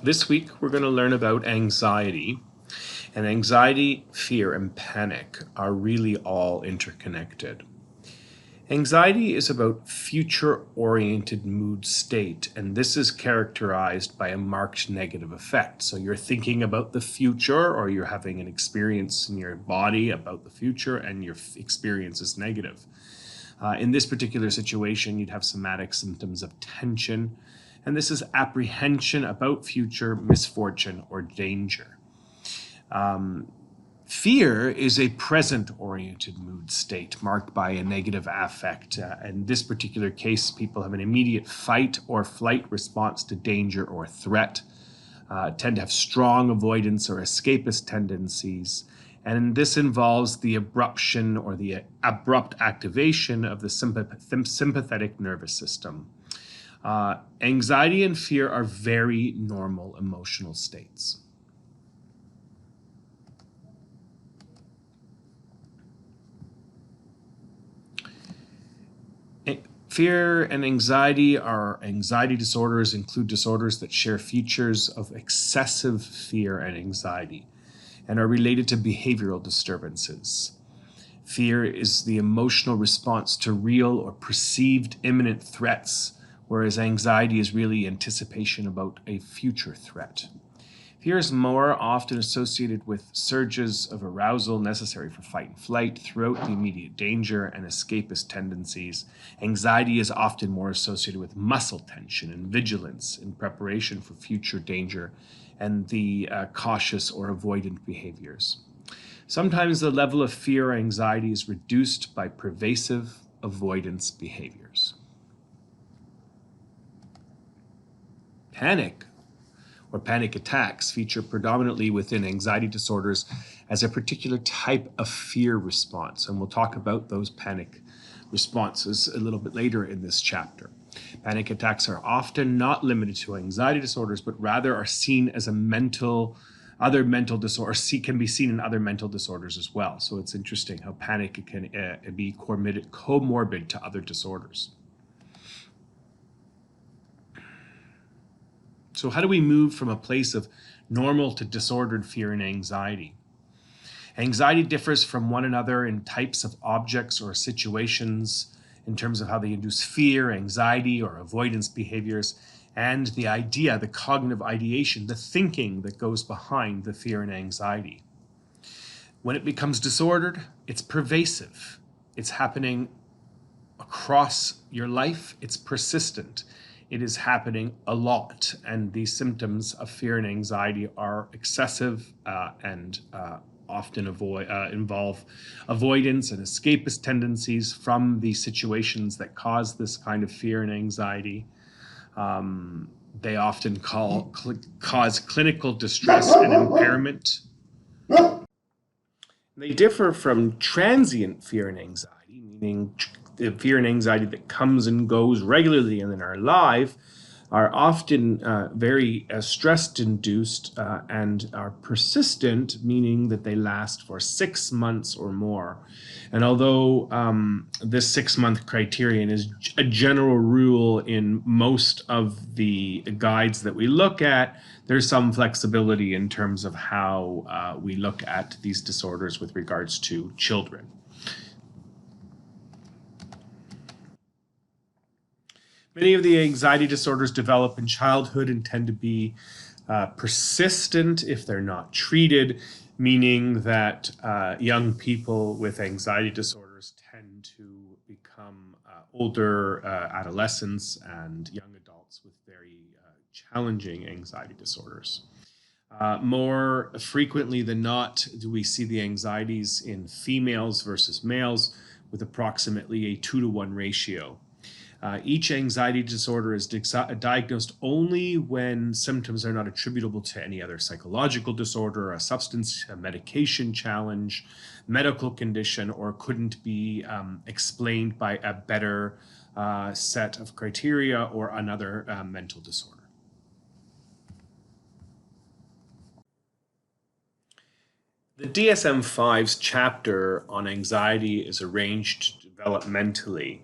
This week, we're going to learn about anxiety. And anxiety, fear, and panic are really all interconnected. Anxiety is about future-oriented mood state, and this is characterized by a marked negative effect. So you're thinking about the future, or you're having an experience in your body about the future, and your experience is negative. In this particular situation, you'd have somatic symptoms of tension, and this is apprehension about future misfortune or danger. Fear is a present-oriented mood state marked by a negative affect. In this particular case, people have an immediate fight or flight response to danger or threat, tend to have strong avoidance or escapist tendencies, and this involves the abruption or the abrupt activation of the sympathetic nervous system. Anxiety and fear are very normal emotional states. Fear and anxiety disorders include disorders that share features of excessive fear and anxiety and are related to behavioral disturbances. Fear is the emotional response to real or perceived imminent threats, whereas anxiety is really anticipation about a future threat. Fear is more often associated with surges of arousal necessary for fight and flight throughout the immediate danger and escapist tendencies. Anxiety is often more associated with muscle tension and vigilance in preparation for future danger and the cautious or avoidant behaviors. Sometimes the level of fear or anxiety is reduced by pervasive avoidance behaviors. Panic or panic attacks feature predominantly within anxiety disorders as a particular type of fear response, and we'll talk about those panic responses a little bit later in this chapter. Panic attacks are often not limited to anxiety disorders, but rather are seen as other mental disorders, can be seen in other mental disorders as well. So it's interesting how panic can be comorbid to other disorders. So how do we move from a place of normal to disordered fear and anxiety? Anxiety differs from one another in types of objects or situations in terms of how they induce fear, anxiety, or avoidance behaviors, and the cognitive ideation, the thinking that goes behind the fear and anxiety. When it becomes disordered, it's pervasive. It's happening across your life. It's persistent. It is happening a lot, and these symptoms of fear and anxiety are excessive and often involve avoidance and escapist tendencies from the situations that cause this kind of fear and anxiety. They often cause clinical distress and impairment. They differ from transient fear and anxiety, meaning the fear and anxiety that comes and goes regularly in our life, are often very stress-induced and are persistent, meaning that they last for 6 months or more. And although this 6-month criterion is a general rule in most of the guides that we look at, there's some flexibility in terms of how we look at these disorders with regards to children. Many of the anxiety disorders develop in childhood and tend to be persistent if they're not treated, meaning that young people with anxiety disorders tend to become older adolescents and young adults with very challenging anxiety disorders. More frequently than not, do we see the anxieties in females versus males with approximately a 2-to-1 ratio. Each anxiety disorder is diagnosed only when symptoms are not attributable to any other psychological disorder, a medication challenge, medical condition, or couldn't be explained by a better set of criteria or another mental disorder. The DSM-5's chapter on anxiety is arranged developmentally,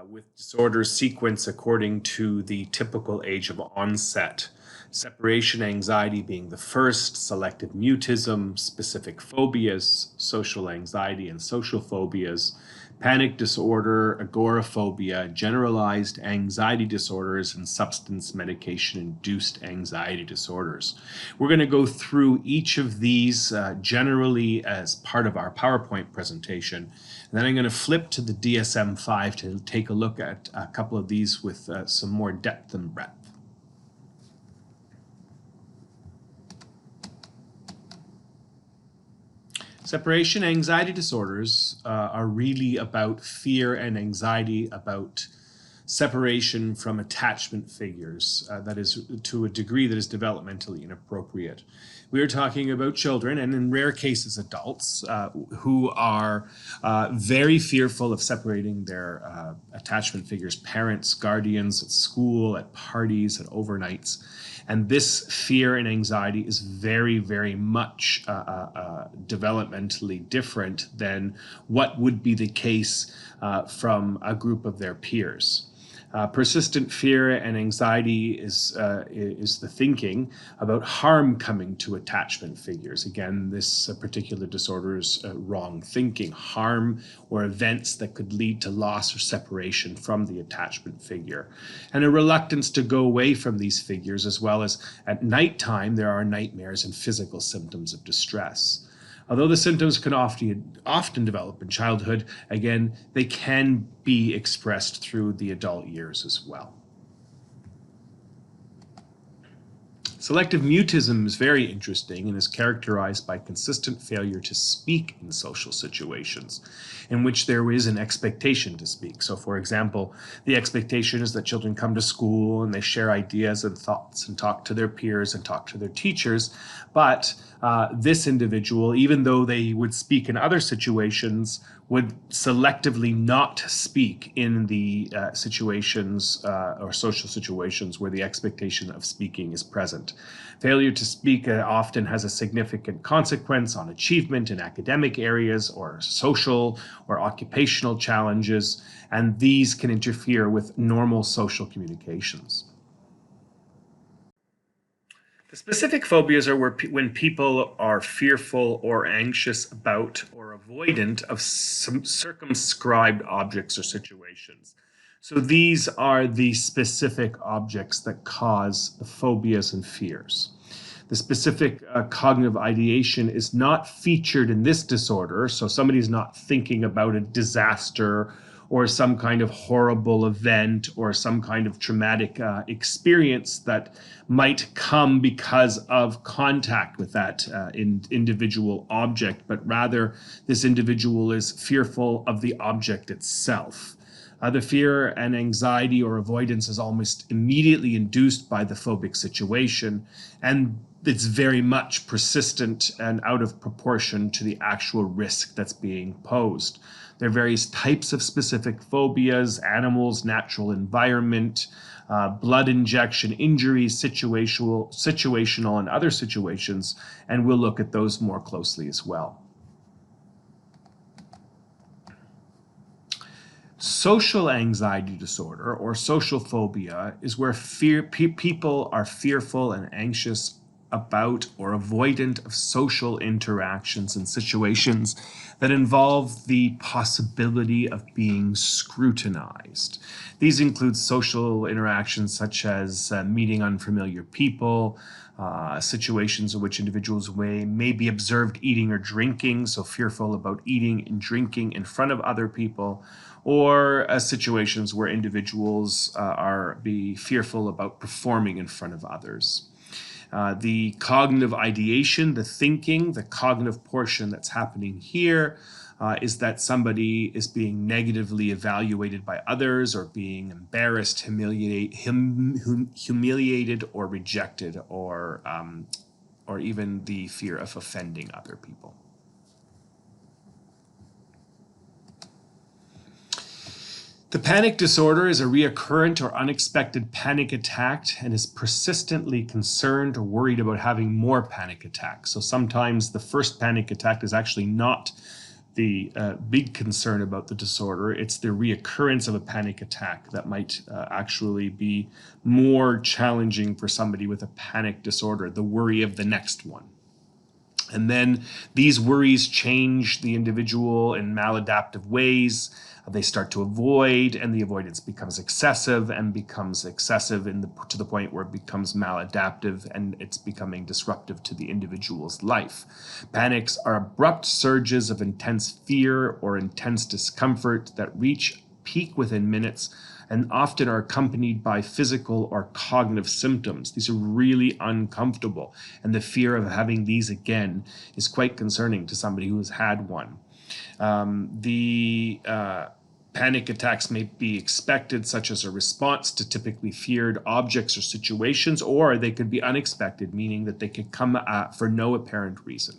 with disorders sequenced according to the typical age of onset. Separation anxiety being the first, selective mutism, specific phobias, social anxiety and social phobias, panic disorder, agoraphobia, generalized anxiety disorders, and substance medication-induced anxiety disorders. We're going to go through each of these generally as part of our PowerPoint presentation. And then I'm going to flip to the DSM-5 to take a look at a couple of these with some more depth and breadth. Separation anxiety disorders are really about fear and anxiety about separation from attachment figures, that is to a degree that is developmentally inappropriate. We are talking about children, and in rare cases adults, who are very fearful of separating their attachment figures, parents, guardians, at school, at parties, at overnights. And this fear and anxiety is very, very much developmentally different than what would be the case from a group of their peers. Persistent fear and anxiety is the thinking about harm coming to attachment figures. Again, this particular disorder is wrong thinking, harm or events that could lead to loss or separation from the attachment figure. And a reluctance to go away from these figures, as well as at nighttime, there are nightmares and physical symptoms of distress. Although the symptoms can often develop in childhood, again, they can be expressed through the adult years as well. Selective mutism is very interesting and is characterized by consistent failure to speak in social situations in which there is an expectation to speak. So, for example, the expectation is that children come to school and they share ideas and thoughts and talk to their peers and talk to their teachers, but this individual, even though they would speak in other situations, would selectively not speak in the situations or social situations where the expectation of speaking is present. Failure to speak often has a significant consequence on achievement in academic areas or social or occupational challenges, and these can interfere with normal social communications. The specific phobias are when people are fearful or anxious about or avoidant of some circumscribed objects or situations. So these are the specific objects that cause the phobias and fears. The specific cognitive ideation is not featured in this disorder, so somebody's not thinking about a disaster or some kind of horrible event or some kind of traumatic experience that might come because of contact with that individual object, but rather this individual is fearful of the object itself. The fear and anxiety or avoidance is almost immediately induced by the phobic situation, and it's very much persistent and out of proportion to the actual risk that's being posed. There are various types of specific phobias: animals, natural environment, blood injection, injuries, situational, and other situations, and we'll look at those more closely as well. Social anxiety disorder or social phobia is where people are fearful and anxious about or avoidant of social interactions and situations that involve the possibility of being scrutinized. These include social interactions such as meeting unfamiliar people, situations in which individuals may be observed eating or drinking, so fearful about eating and drinking in front of other people, or situations where individuals be fearful about performing in front of others. The cognitive ideation, the thinking, the cognitive portion that's happening here is that somebody is being negatively evaluated by others or being embarrassed, humiliated or rejected, or even the fear of offending other people. The panic disorder is a recurrent or unexpected panic attack and is persistently concerned or worried about having more panic attacks. So sometimes the first panic attack is actually not the big concern about the disorder. It's the reoccurrence of a panic attack that might actually be more challenging for somebody with a panic disorder, the worry of the next one. And then these worries change the individual in maladaptive ways. They start to avoid, and the avoidance becomes excessive and becomes excessive to the point where it becomes maladaptive and it's becoming disruptive to the individual's life. Panics are abrupt surges of intense fear or intense discomfort that reach peak within minutes and often are accompanied by physical or cognitive symptoms. These are really uncomfortable, and the fear of having these again is quite concerning to somebody who has had one. Panic attacks may be expected, such as a response to typically feared objects or situations, or they could be unexpected, meaning that they could come for no apparent reason.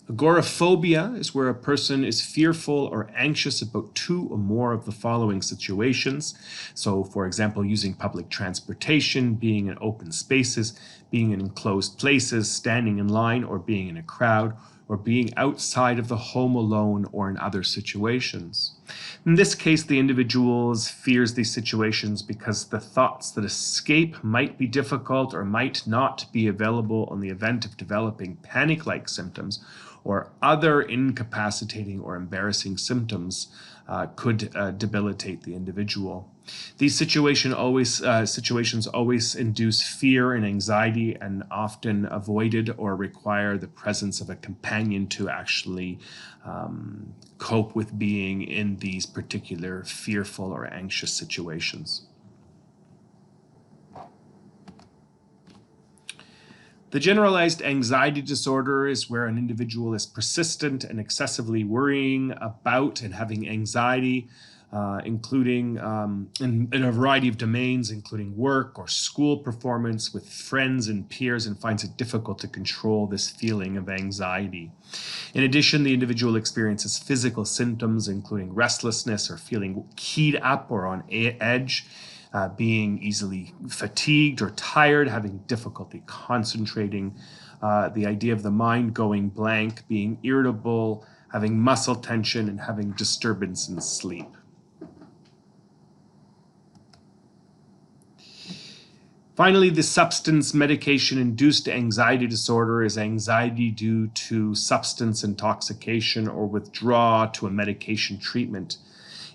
Agoraphobia is where a person is fearful or anxious about two or more of the following situations. So, for example, using public transportation, being in open spaces, being in enclosed places, standing in line, or being in a crowd, or being outside of the home alone or in other situations. In this case, the individual fears these situations because the thoughts that escape might be difficult or might not be available in the event of developing panic-like symptoms, or other incapacitating or embarrassing symptoms could debilitate the individual. These situations always induce fear and anxiety and often avoided or require the presence of a companion to actually cope with being in these particular fearful or anxious situations. The generalized anxiety disorder is where an individual is persistent and excessively worrying about and having anxiety, including in a variety of domains, including work or school performance with friends and peers, and finds it difficult to control this feeling of anxiety. In addition, the individual experiences physical symptoms, including restlessness or feeling keyed up or on edge, being easily fatigued or tired, having difficulty concentrating, the idea of the mind going blank, being irritable, having muscle tension, and having disturbance in sleep. Finally, the substance medication-induced anxiety disorder is anxiety due to substance intoxication or withdrawal to a medication treatment.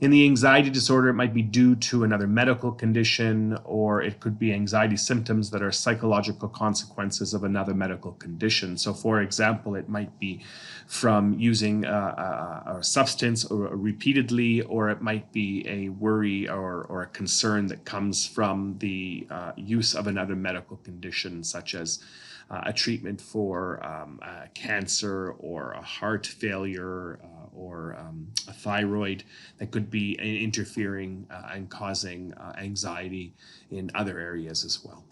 In the anxiety disorder, it might be due to another medical condition, or it could be anxiety symptoms that are psychological consequences of another medical condition. So, for example, it might be from using a substance repeatedly, or it might be a worry or a concern that comes from the use of another medical condition, such as a treatment for cancer or a heart failure or a thyroid that could be interfering and causing anxiety in other areas as well.